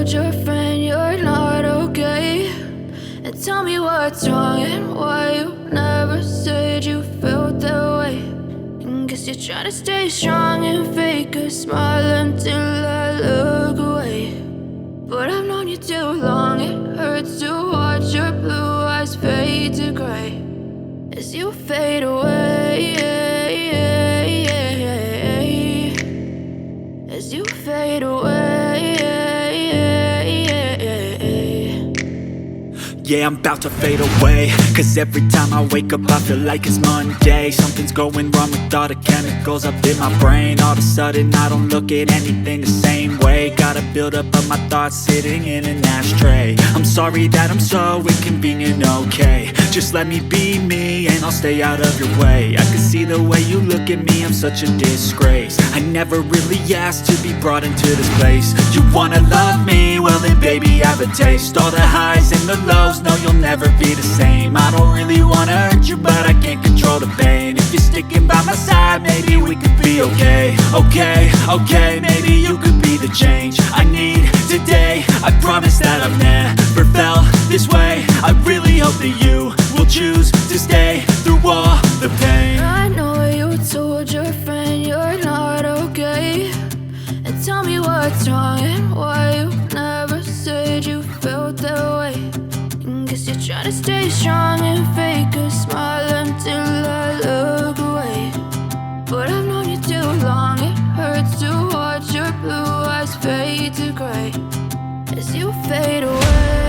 told your friend you're not okay? And tell me what's wrong and why you never said you felt that way. And guess you're trying to stay strong and fake a smile until I look away. But I've known you too long, it hurts to watch your blue eyes fade to gray as you fade away, as you fade away. Yeah, I'm about to fade away, cause every time I wake up I feel like it's Monday. Something's going wrong with all the chemicals up in my brain. All of a sudden I don't look at anything the same way. Got a buildup of my thoughts sitting in an ashtray. I'm sorry that I'm so inconvenient, okay? Just let me be me and I'll stay out of your way. I can see the way you look at me, I'm such a disgrace. I never really asked to be brought into this place. You wanna love me? Well then baby, have a taste. All the highs and the lows, no, you'll never be the same. I don't really wanna hurt you, but I can't control the pain. If you're sticking by my side, maybe we could be okay. Okay, maybe you could be the change I need today. I promise that I've never felt this way. I really hope that you will choose to stay through all the pain. I know you told your friend you're not okay. And tell me what's wrong and why you never said you felt that way. And guess you're trying to stay strong and fake a smile until I look away. But I've known you too long, it hurts to watch your blue eyes fade to gray as you fade away.